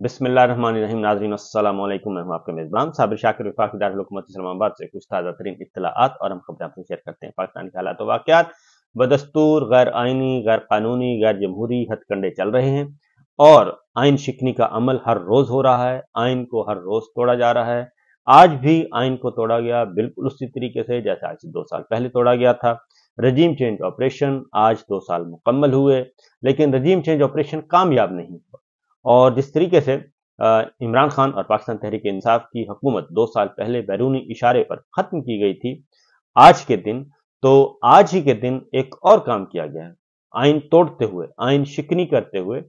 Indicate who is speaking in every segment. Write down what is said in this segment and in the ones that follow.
Speaker 1: बिस्मिल्लाहिर्रहमानिर्रहीम। नाज़रीन अस्सलाम वालेकुम। मैं हूं आपका मेज़बान साबिर शाकिर, वफाकी दारुल हुकूमत इस्लामाबाद से कुछ ताज़ा तरीन इत्तलाआत और हम खबरें आपसे शेयर करते हैं। पाकिस्तान के हालात व वाक़यात बदस्तूर गैर आइनी, गैर कानूनी, गैर जमहूरी हथकंडे चल रहे हैं और आइन शिकनी का अमल हर रोज हो रहा है। आइन को हर रोज तोड़ा जा रहा है। आज भी आइन को तोड़ा गया, बिल्कुल उसी तरीके से जैसे आज से 2 साल पहले तोड़ा गया था। रजीम चेंज ऑपरेशन आज 2 साल मुकम्मल हुए, लेकिन रजीम चेंज ऑपरेशन कामयाब नहीं हुआ। और जिस तरीके से इमरान खान और पाकिस्तान तहरीक इंसाफ की हुकूमत 2 साल पहले बैरूनी इशारे पर खत्म की गई थी, आज के दिन तो आज ही के दिन एक और काम किया गया है। आइन तोड़ते हुए, आइन शिकनी करते हुए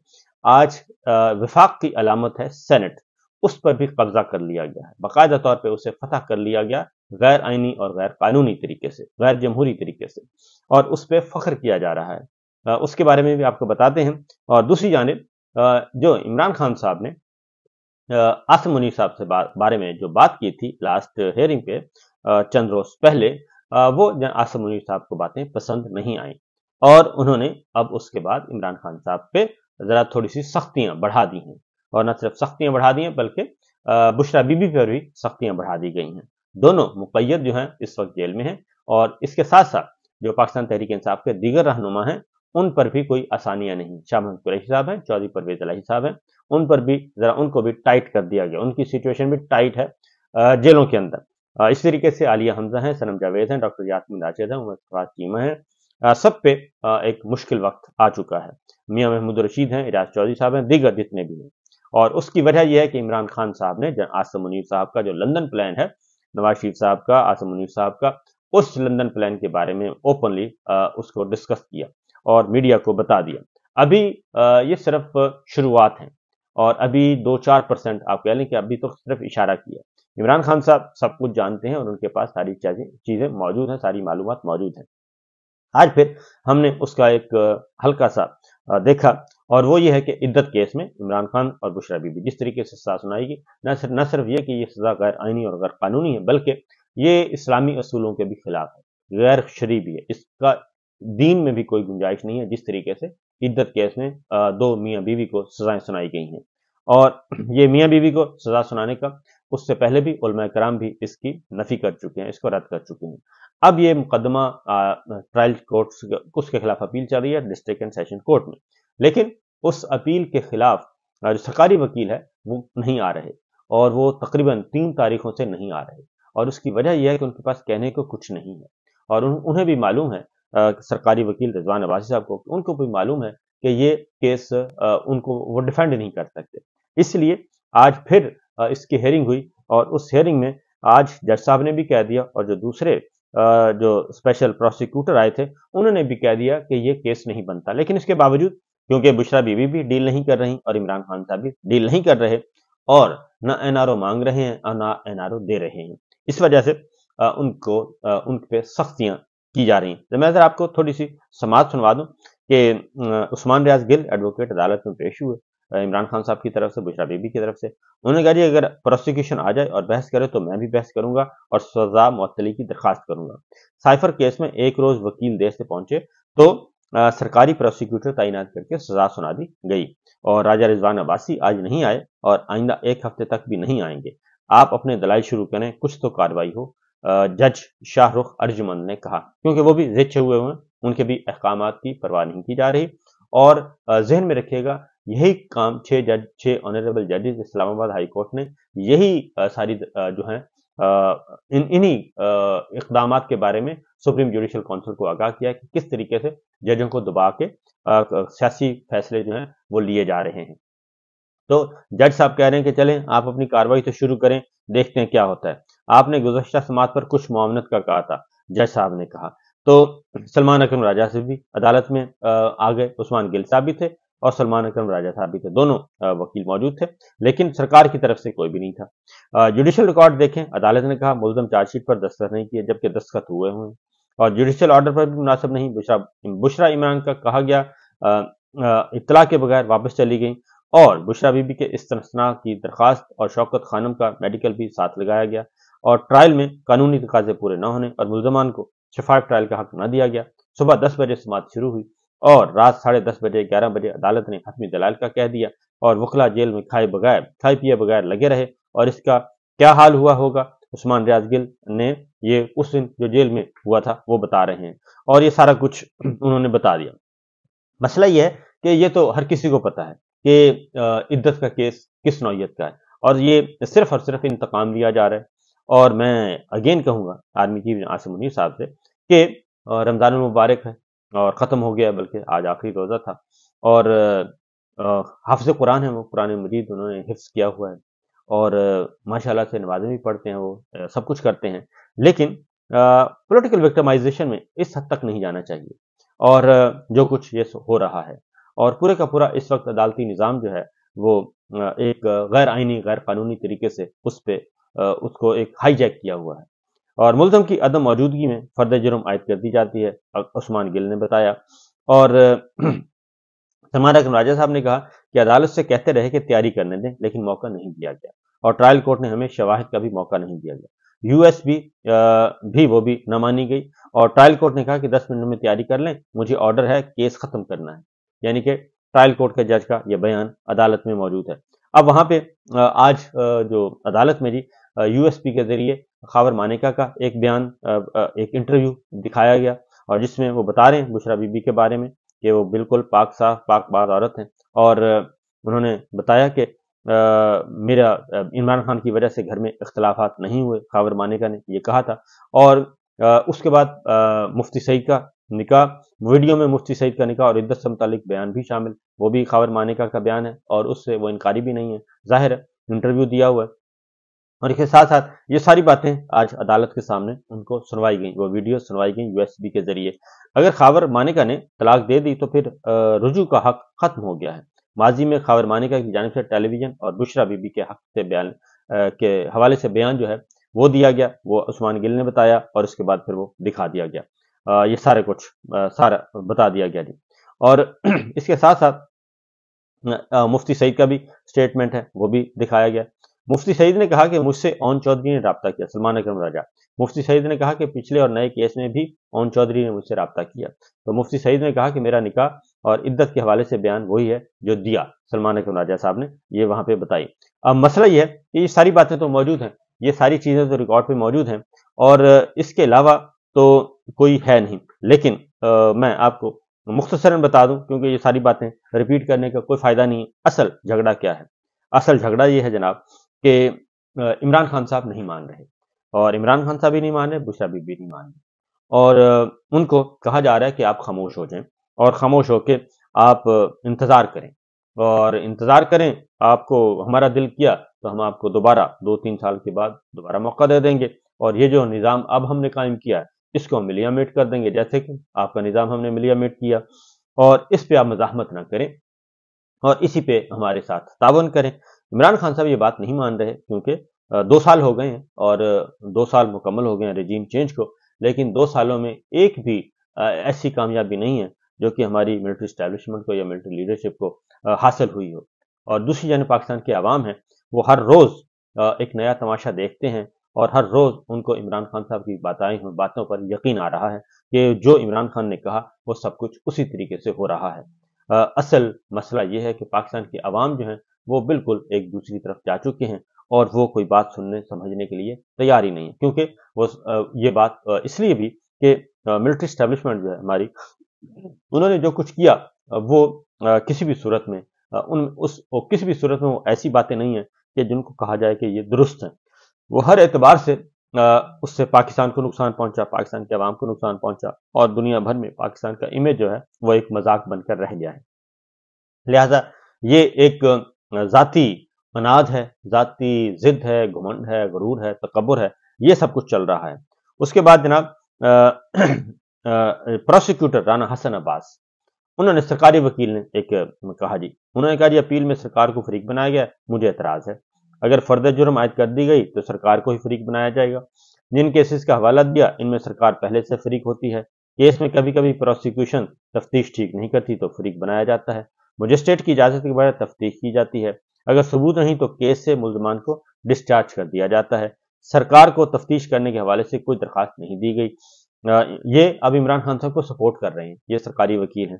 Speaker 1: आज विफाक की अलामत है सेनेट, उस पर भी कब्जा कर लिया गया है। बाकायदा तौर पर उसे फतह कर लिया गया, गैर आइनी और गैर कानूनी तरीके से, गैर जमहूरी तरीके से, और उस पर फख्र किया जा रहा है। उसके बारे में भी आपको बताते हैं। और दूसरी जानिब जो इमरान खान साहब ने आसिम मुनीर साहब से बारे में जो बात की थी लास्ट हेयरिंग पे चंद रोज पहले, वो आसिम मुनीर साहब को बातें पसंद नहीं आई और उन्होंने अब उसके बाद इमरान खान साहब पे जरा थोड़ी सी सख्तियां बढ़ा दी हैं। और न सिर्फ सख्तियां बढ़ा दी हैं बल्कि बुशरा बीबी पर भी सख्तियां बढ़ा दी गई हैं। दोनों मुक़य्यद जो हैं इस वक्त जेल में हैं और इसके साथ साथ जो पाकिस्तान तहरीक इंसाफ के दीगर रहनुमा हैं उन पर भी कोई आसानियां नहीं। शाह महमूद कुरैशी साहब हैं, चौधरी परवेज इलाही साहब हैं, उन पर भी जरा उनको भी टाइट कर दिया गया। उनकी सिचुएशन भी टाइट है जेलों के अंदर। इस तरीके से आलिया हमजा हैं, सनम जावेद हैं, डॉक्टर यास्मीन राशिद हैं, उमर फवाद चीमा हैं। सब पे एक मुश्किल वक्त आ चुका है। मियां महमूद रशीद हैं, इराज चौधरी साहब हैं, दीगर जितने भी हैं। और उसकी वजह यह है कि इमरान खान साहब ने आसिम मुनीर साहब का जो लंदन प्लान है, नवाज शरीफ साहब का, आसिम मुनीर साहब का, उस लंदन प्लान के बारे में ओपनली उसको डिस्कस किया और मीडिया को बता दिया। अभी ये सिर्फ शुरुआत है और अभी 2-4% आप कह लें कि अभी तो सिर्फ इशारा किया। इमरान खान साहब सब कुछ जानते हैं और उनके पास सारी चीजें मौजूद हैं, सारी मालूमात मौजूद हैं। आज फिर हमने उसका एक हल्का सा देखा और वो ये है कि इद्दत केस में इमरान खान और बुशरा बीबी जिस तरीके से सजा सुनाएगी, न सिर्फ ये कि ये सजा गैर आइनी और गैर कानूनी है, बल्कि ये इस्लामी असूलों के भी खिलाफ है, गैर शरई भी है। इसका दीन में भी कोई गुंजाइश नहीं है। जिस तरीके से इद्दत केस में दो मियाँ बीवी को सजाएं सुनाई गई हैं और ये मियाँ बीवी को सजा सुनाने का उससे पहले भी उलमा कराम भी इसकी नफी कर चुके हैं, इसको रद्द कर चुके हैं। अब ये मुकदमा ट्रायल कोर्ट उसके खिलाफ अपील चल रही है डिस्ट्रिक्ट एंड सेशन कोर्ट में, लेकिन उस अपील के खिलाफ जो सरकारी वकील है वो नहीं आ रहे और वो तकरीबन 3 तारीखों से नहीं आ रहे। और उसकी वजह यह है कि उनके पास कहने को कुछ नहीं है और उन्हें भी मालूम है, सरकारी वकील रिजवान अब्बासी साहब को, उनको भी मालूम है कि ये केस उनको वो डिफेंड नहीं कर सकते। इसलिए आज फिर इसकी हेयरिंग हुई और उस हेयरिंग में आज जज साहब ने भी कह दिया और जो दूसरे जो स्पेशल प्रोसिक्यूटर आए थे उन्होंने भी कह दिया कि ये केस नहीं बनता। लेकिन इसके बावजूद क्योंकि बुशरा बीवी भी डील नहीं कर रही और इमरान खान साहब भी डील नहीं कर रहे और न एनआरओ मांग रहे हैं और न एनआरओ दे रहे हैं, इस वजह से उनको उन पे सख्तियां की जा रही हैं। तो मैं अगर आपको थोड़ी सी समाज सुनवा दूं कि उस्मान रियाज गिल एडवोकेट अदालत में पेश हुए इमरान खान साहब की तरफ से, बुशरा बीबी की तरफ से। उन्होंने कहा जी अगर प्रोसिक्यूशन आ जाए और बहस करे तो मैं भी बहस करूंगा और सजा मुअत्तली की दरखास्त करूंगा। साइफर केस में एक रोज वकील देर से पहुंचे तो सरकारी प्रोसिक्यूटर तैनात करके सजा सुना दी गई और राजा रिजवान अब्बासी आज नहीं आए और आइंदा 1 हफ्ते तक भी नहीं आएंगे। आप अपने दलाइल शुरू करें, कुछ तो कार्रवाई हो। जज शाहरुख अर्जुमंद ने कहा, क्योंकि वो भी जिद हुए हुए हैं, उनके भी अहकामात की परवाह नहीं की जा रही। और जहन में रखिएगा यही काम 6 ऑनरेबल जजेस इस्लामाबाद हाई कोर्ट ने यही सारी जो है इन्हीं इकदामात के बारे में सुप्रीम जुडिशल काउंसिल को आगाह किया कि किस तरीके से जजों को दबा के सियासी फैसले जो हैं वो लिए जा रहे हैं। तो जज साहब कह रहे हैं कि चलें आप अपनी कार्रवाई तो शुरू करें, देखते हैं क्या होता है। आपने गुज़श्ता समात पर कुछ मुआवनत का कहा था, जज साहब ने कहा। तो सलमान अकरम राजा से भी अदालत में आ गए, उस्मान गिल साहब भी थे और सलमान अकरम राजा साहब भी थे, दोनों वकील मौजूद थे, लेकिन सरकार की तरफ से कोई भी नहीं था। जुडिशल रिकॉर्ड देखें, अदालत ने कहा मुल्ज़म चार्जशीट पर दस्तखत नहीं किए जबकि दस्तखत हुए हुए हैं और जुडिशल ऑर्डर पर भी मुनासिब नहीं। बुशरा इमरान का कहा गया इत्तला के बगैर वापस चली गई और बुशरा बीबी के इस्तना की दरखास्त और शौकत खानम का मेडिकल भी साथ लगाया गया और ट्रायल में कानूनी तकाजे पूरे न होने और मुल्जमान को शफाफ ट्रायल का हक न दिया गया। सुबह 10 बजे समात शुरू हुई اور رات 10:30 11 بجے عدالت نے حتمی دلائل کا کہہ دیا اور وکلا جیل میں کھائے پیے بغیر لگے رہے، اور اس کا کیا حال ہوا ہوگا عثمان ریاض گل نے یہ اس دن جو جیل میں ہوا تھا وہ بتا رہے ہیں، اور یہ سارا کچھ انہوں نے بتا دیا۔ مسئلہ یہ ہے کہ یہ تو ہر کسی کو پتا ہے کہ عدت کا کیس کس نوعیت کا ہے، اور یہ صرف اور صرف انتقام لیا جا رہا ہے۔ اور میں اگین کہوں گا آرمی چیف عاصم منیر صاحب سے کہ رمضان المبارک ہے اور ختم ہو گیا، بلکہ آج آخری روزہ تھا، اور حافظ قرآن ہے، وہ قرآن مجید انہوں نے حفظ کیا ہوا ہے، اور ماشاءاللہ سے نمازیں بھی پڑھتے ہیں، وہ سب کچھ کرتے ہیں، لیکن پولیٹیکل وکٹمائزیشن میں اس حد تک نہیں جانا چاہیے، اور جو کچھ یہ ہو رہا ہے، اور پورے کا پورا اس وقت عدالتی نظام جو ہے وہ ایک غیر آئینی غیر قانونی طریقے سے اس کو ایک ہائی جیک کیا ہوا ہے، اور ملزم کی عدم موجودگی میں فرد جرم عائد کر دی جاتی ہے، عثمان گل نے بتایا۔ اور سلمان اکرم راجہ صاحب نے کہا کہ عدالت سے کہتے رہے کہ تیاری کرنے دیں، لیکن موقع نہیں دیا گیا، اور ٹرائل کورٹ نے ہمیں شواہد کا بھی موقع نہیں دیا گیا، یو ایس بھی وہ بھی نہ مانی گئی، اور ٹرائل کورٹ نے کہا کہ 10 منٹ میں تیاری کر لیں، مجھے آرڈر ہے کیس ختم کرنا ہے، یعنی کہ ٹرائل کورٹ کے جج کا یہ بیان عدالت میں موجود ہے۔ اب وہاں پہ آج جو عدالت میں یو ایس پی کے ذریعے خاور مانیکا کا ایک بیان، ایک انٹرویو دکھایا گیا، اور جس میں وہ بتا رہے ہیں بشرا بی بی کے بارے میں کہ وہ بالکل پاک صاف پاک باز عورت ہیں، اور انہوں نے بتایا کہ میرا عمران خان کی وجہ سے گھر میں اختلافات نہیں ہوئے، خاور مانیکا نے یہ کہا تھا۔ اور اس کے بعد مفتی سعید کا نکاح، ویڈیو میں مفتی سعید کا نکاح اور عدت سے متعلق بیان بھی شامل، وہ بھی خاور مانیکا کا بیان ہے، اور اس سے وہ انکاری بھی نہیں ہے، ظاہر ہے انٹرویو دیا ہوا ہے، اور اس کے ساتھ ساتھ یہ ساری باتیں آج عدالت کے سامنے ان کو سنوائی گئیں، وہ ویڈیو سنوائی گئیں یو ایس بی کے ذریعے۔ اگر خاور مانیکا نے طلاق دے دی تو پھر رجوع کا حق ختم ہو گیا ہے۔ ماضی میں خاور مانیکا کی جانب سے ٹیلی ویژن اور بشرا بی بی کے حق سے بیان کے حوالے سے بیان جو ہے وہ دیا گیا، وہ عثمان گل نے بتایا، اور اس کے بعد پھر وہ دکھا دیا گیا، یہ سارے کچھ سارا بتا دیا گیا جی۔ اور اس کے ساتھ ساتھ مفتی سعید کا بھی سٹیٹمنٹ ہے، وہ بھی دکھایا گیا۔ مفتی سعید نے کہا کہ مجھ سے اون چودھری نے رابطہ کیا، سلمان اکرم راجہ۔ مفتی سعید نے کہا کہ پچھلے اور نئے کیس میں بھی اون چودھری نے مجھ سے رابطہ کیا، تو مفتی سعید نے کہا کہ میرا نکاح اور عدت کے حوالے سے بیان وہی ہے جو دیا سلمان اکرم راجہ صاحب نے، یہ وہاں پہ بتائی۔ اب مسئلہ یہ ہے کہ یہ ساری باتیں تو موجود ہیں، یہ ساری چیزیں تو ریکارڈ پہ موجود ہیں، اور اس کے علاوہ تو کوئی ہے نہیں، لیکن میں آپ کو مختصراً بتا دوں، کیونکہ یہ ساری باتیں ریپیٹ کرنے کا کوئی فائدہ نہیں ہے۔ اصل جھگڑا کیا ہے؟ اصل جھگڑا یہ ہے جناب کہ عمران خان صاحب نہیں مان رہے، اور عمران خان صاحب بھی نہیں مان رہے، بشرا بی بی نہیں مان رہے، اور ان کو کہا جا رہا ہے کہ آپ خاموش ہو جائیں، اور خاموش ہو کے آپ انتظار کریں، اور انتظار کریں، آپ کو ہمارا دل کیا تو ہم آپ کو دوبارہ 2-3 سال کے بعد دوبارہ موقع دے دیں گے، اور یہ جو نظام اب ہم نے قائم کیا ہے اس کو ہم ملیا میٹ کر دیں گے، جیسے کہ آپ کا نظام ہم نے ملیا میٹ کیا، اور اس پہ آپ مزاحمت نہ کریں، اور اسی پہ ہمارے ساتھ تعاون کریں۔ عمران خان صاحب یہ بات نہیں مان رہے، کیونکہ 2 سال ہو گئے ہیں، اور 2 سال مکمل ہو گئے ہیں رجیم چینج کو، لیکن 2 سالوں میں ایک بھی ایسی کامیابی نہیں ہے جو کہ ہماری ملٹری اسٹیبلشمنٹ کو یا ملٹری لیڈرشپ کو حاصل ہوئی ہو۔ اور دوسری جانب پاکستان کے عوام ہیں، وہ ہر روز ایک نیا تماشا دیکھتے ہیں، اور ہر روز ان کو عمران خان صاحب کی باتوں پر یقین آ رہا ہے کہ جو عمران خان نے کہا وہ سب کچھ اسی طریقے سے ہو رہا ہے۔ اصل مسئلہ یہ ہے کہ پاکستان کے عوام جو ہیں وہ بالکل ایک دوسری طرف جا چکے ہیں، اور وہ کوئی بات سننے سمجھنے کے لیے تیار ہی نہیں ہے، کیونکہ وہ یہ بات اس لیے بھی کہ ملٹری اسٹیبلشمنٹ جو ہے ہماری، انہوں نے جو کچھ کیا وہ کسی بھی صورت میں وہ ایسی باتیں نہیں ہیں کہ جن کو کہا جائے کہ یہ درست ہیں، وہ ہر اعتبار سے اس سے پاکستان کو نقصان پہنچا، پاکستان کے عوام کو نقصان پہنچا، اور دنیا بھر میں پاکستان کا امیج جو ہے وہ ایک مذاق بن کر رہ گیا ہے۔ لہذا یہ ایک ذاتی اناد ہے، ذاتی ضد ہے، گھمنڈ ہے، غرور ہے، تکبر ہے، یہ سب کچھ چل رہا ہے۔ اس کے بعد جناب پروسیکیوٹر رانا حسن عباس، انہوں نے سرکاری وکیل نے ایک کہا جی، انہوں نے کہا جی اپیل میں سرکار کو فریق بنایا گیا، مجھے اعتراض ہے، اگر فرد جرم عائد کر دی گئی تو سرکار کو ہی فریق بنایا جائے گا، جن کیسز کا حوالہ دیا ان میں سرکار پہلے سے فریق ہوتی ہے، کیس میں کبھی کبھی پروسیکیوشن تفتیش ٹھیک نہیں کرتی تو فریق بنایا جاتا ہے، مجسٹریٹ کی اجازت کے بغیر تفتیش کی جاتی ہے، اگر ثبوت نہیں تو کیس سے ملزمان کو ڈسچارج کر دیا جاتا ہے، سرکار کو تفتیش کرنے کے حوالے سے کوئی درخواست نہیں دی گئی۔ یہ اب عمران خان صاحب کو سپورٹ کر رہے ہیں، یہ سرکاری وکیل ہیں،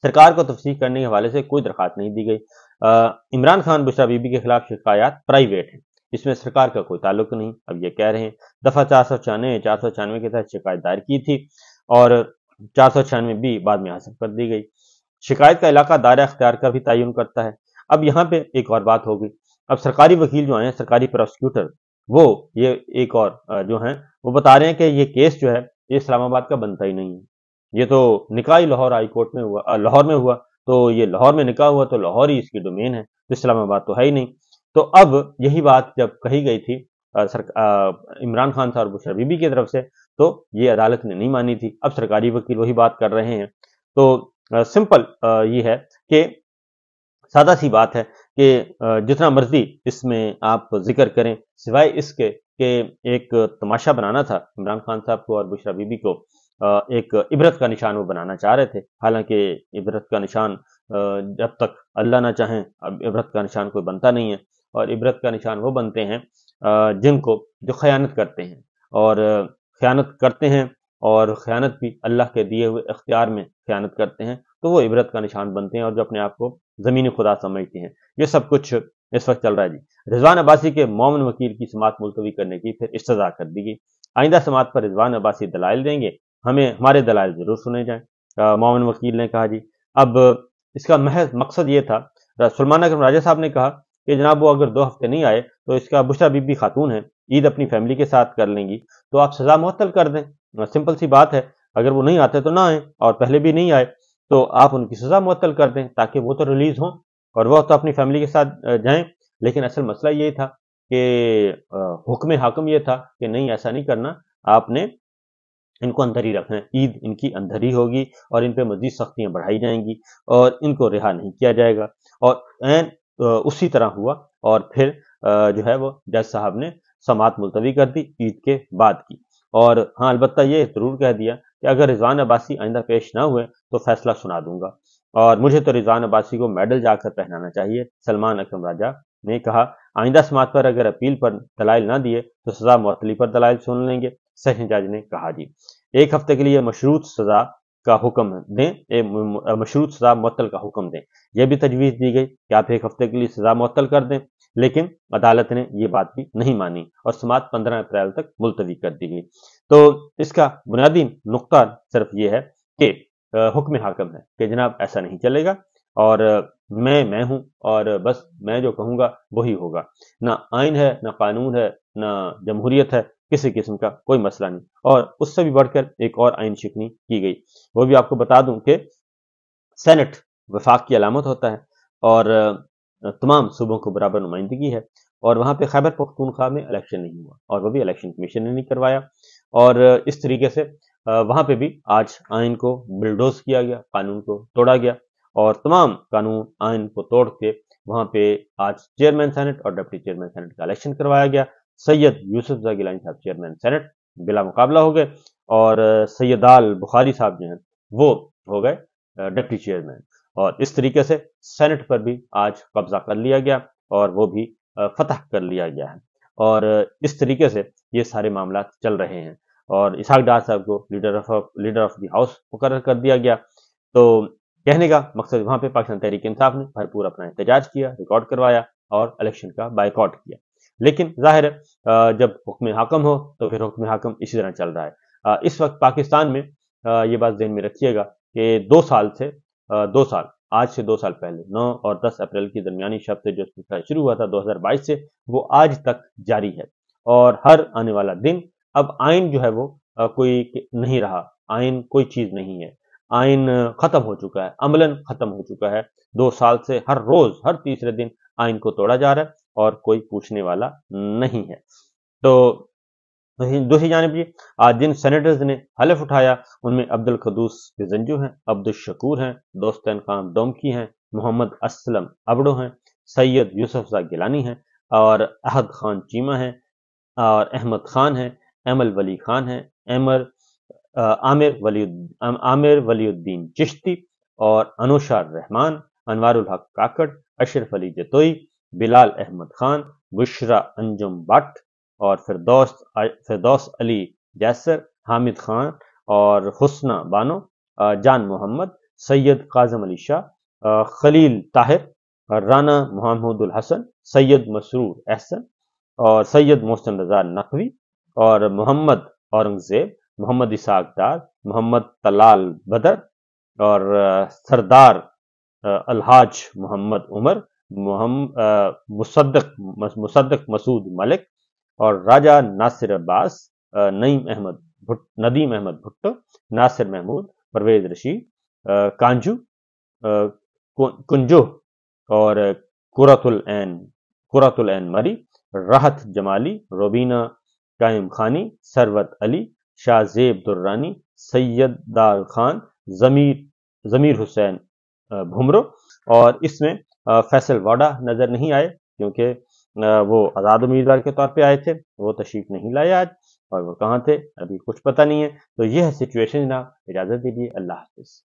Speaker 1: सरकार को तफसीह करने के हवाले से कोई दरखास्त नहीं दी गई। इमरान खान बुशरा बीबी के खिलाफ शिकायत प्राइवेट है, इसमें सरकार का कोई ताल्लुक नहीं। अब ये कह रहे हैं दफा 496 के तहत शिकायत दायर की थी और 496 भी बाद में हासिल कर दी गई। शिकायत का इलाका दायरा अख्तियार का भी तयन करता है। अब यहाँ पे एक और बात होगी, अब सरकारी वकील जो हैं, सरकारी प्रोसिक्यूटर, वो ये एक और जो हैं वो बता रहे हैं कि ये केस जो है ये इस्लामाबाद का बनता ही नहीं है। ये तो निकाह ही लाहौर हाई कोर्ट में हुआ, लाहौर में हुआ, तो ये लाहौर में निकाह हुआ तो लाहौर ही इसकी डोमेन है, तो इस्लामाबाद तो है ही नहीं। तो अब यही बात जब कही गई थी इमरान खान साहब और बुशरा बीबी की तरफ से, तो ये अदालत ने नहीं मानी थी। अब सरकारी वकील वही बात कर रहे हैं। तो सिंपल ये है कि सादा सी बात है कि जितना मर्जी इसमें आप जिक्र करें, सिवाय इसके कि एक तमाशा बनाना था इमरान खान साहब को और बुशरा बीबी को, एक इबरत का निशान वो बनाना चाह रहे थे। हालांकि इबरत का निशान जब तक अल्लाह ना चाहें, अब इबरत का निशान कोई बनता नहीं है। और इबरत का निशान वो बनते हैं जिनको जो खयानत करते हैं, और खयानत करते हैं और खयानत भी अल्लाह के दिए हुए इख्तियार में खयानत करते हैं, तो वो इबरत का निशान बनते हैं और जो अपने आप को ज़मीनी खुदा समझते हैं। ये सब कुछ इस वक्त चल रहा है जी। रिजवान अब्बासी के मोमिन वकील की समाअत मुलतवी करने की फिर इस्तज़ा कर दी गई। आइंदा समाअत पर रिजवान अब्बासी दलाइल देंगे, हमारे दलाइल ज़रूर सुने जाएं, मोमिन वकील ने कहा जी। अब इसका महज मकसद ये था, सलमान अकरम राजा साहब ने कहा कि जनाब वो अगर 2 हफ्ते नहीं आए तो इसका बुशरा बीबी खातून है, ईद अपनी फैमिली के साथ कर लेंगी, तो आप सज़ा मुअत्तल कर दें। सिंपल सी बात है, अगर वो नहीं आते तो ना आए, और पहले भी नहीं आए तो आप उनकी सज़ा मुअत्तल कर दें ताकि वो तो रिलीज हों और वह तो अपनी फैमिली के साथ जाएं। लेकिन असल मसला ये था कि हुक्म हाकम ये था कि नहीं, ऐसा नहीं करना, आपने इनको अंदर ही रखना है, ईद इनकी अंदर ही होगी और इन पे मजीद सख्तियां बढ़ाई जाएंगी और इनको रिहा नहीं किया जाएगा। और एन उसी तरह हुआ और फिर जो है वो जज साहब ने समाअत मुलतवी कर दी ईद के बाद की। और हाँ, अलबत्ता ये जरूर कह दिया कि अगर रिजवान अब्बासी आइंदा पेश ना हुए तो फैसला सुना दूंगा, और मुझे तो रिजवान अब्बासी को मेडल जाकर पहनाना चाहिए। सलमान अकरम राजा ने कहा, आइंदा समाअत पर अगर अपील पर दलाइल ना दिए तो सजा मुअत्तली पर दलाइल सुन लेंगे। सेशन जज ने कहा जी, 1 हफ्ते के लिए मशरूत सजा का हुक्म दें, मशरूत सजा मुअत्तल का हुक्म दें। यह भी तजवीज़ दी गई कि आप 1 हफ्ते के लिए सजा मुअत्तल कर दें, लेकिन अदालत ने ये बात भी नहीं मानी और समाअत 15 अप्रैल तक मुलतवी कर दी गई। तो इसका बुनियादी नुक्ता सिर्फ ये है कि हुक्म हाकम है कि जनाब ऐसा नहीं चलेगा, और मैं हूं और बस मैं जो कहूंगा वही होगा। ना आइन है, ना कानून है, ना जमहूरियत है, किसी किस्म का कोई मसला नहीं। और उससे भी बढ़कर एक और आइन शिकनी की गई, वो भी आपको बता दूं कि सेनेट वफाक की अलामत होता है और तमाम सूबों को बराबर नुमाइंदगी है, और वहां पे खैबर पख्तूनख्वा में इलेक्शन नहीं हुआ और वो भी इलेक्शन कमीशन ने नहीं करवाया। और इस तरीके से वहां पे भी आज आइन को बिल्डोज किया गया, कानून को तोड़ा गया और तमाम कानून आइन को तोड़ के वहां पे आज चेयरमैन सेनेट और डिप्टी चेयरमैन सेनेट का इलेक्शन करवाया गया। सैयद यूसुफ ज़ा गिलानी साहब चेयरमैन सेनेट बिला मुकाबला हो गए, और सैयदाल बुखारी साहब जो हैं वो हो गए डिप्टी चेयरमैन। और इस तरीके से सेनेट पर भी आज कब्जा कर लिया गया और वो भी फतह कर लिया गया है। और इस तरीके से ये सारे मामला चल रहे हैं और इसहाक डार साहब को लीडर ऑफ द हाउस मुकर्रर कर दिया गया। तो कहने का मकसद, वहां पे पाकिस्तान तहरीक इंसाफ ने भरपूर अपना एहतजाज किया, रिकॉर्ड करवाया और इलेक्शन का बाइकआउट किया। लेकिन जाहिर है जब हुक्म हाकम हो तो फिर हुक्म हाकम इसी तरह चल रहा है। इस वक्त पाकिस्तान में ये बात ध्यान में रखिएगा कि 2 साल से 2 साल, आज से 2 साल पहले 9 और 10 अप्रैल की दरमियानी शब से जो सिलसिला शुरू हुआ था 2022 से, वो आज तक जारी है। और हर आने वाला दिन, अब आइन जो है वो कोई नहीं रहा, आइन कोई चीज नहीं है, आइन खत्म हो चुका है, अमलन खत्म हो चुका है। 2 साल से हर रोज, हर तीसरे दिन आइन को तोड़ा जा रहा है और कोई पूछने वाला नहीं है। तो दूसरी जानिब जी, आज जिन सेनेटर्स ने हलफ उठाया उनमें अब्दुल कदूस जंजू हैं, अब्दुल शकूर हैं, दोस्तन खान डोमकी हैं, मोहम्मद असलम अबड़ो हैं, सैयद यूसुफ ज़ा गिलानी हैं, और अहद खान चीमा हैं, और अहमद खान हैं, एमल वली खान हैं, आमिर वलीउद्दीन चिश्ती, और अनुशार रहमान, अनवारुल हक काकड़, अशरफ अली जतोई, बिलाल अहमद खान, बुशरा अंजुम भट्ट, और फिरदौस अली जैसर, हामिद खान, और हुस्ना बानो, जान मोहम्मद, سید کاظم علی شاہ، خلیل طاہر، رانا محمود الحسن، سید مسرور احسن اور سید محسن رضا نقوی اور محمد اورنگزیب، محمد اسحاق ڈار، محمد طلال بدر اور سردار الحاج محمد عمر، مصدق مسعود ملک اور راجہ ناصر عباس، ندیم احمد بھٹو، ناصر محمود، پرویز رشید، کانجو، کنجو اور قرۃ العین مری، راحت جمالی، روبینہ قائم خانی، ثروت علی، شاہ زیب درانی، سید دار خان، ضمیر حسین بھمرو، اور اس میں فیصل واڈا نظر نہیں آئے کیونکہ وہ آزاد امیدوار کے طور پہ آئے تھے، وہ تشریف نہیں لائے آج، اور وہ کہاں تھے ابھی کچھ پتہ نہیں ہے۔ تو یہ ہے سچویشن جناب، اجازت دیجیے، اللہ حافظ۔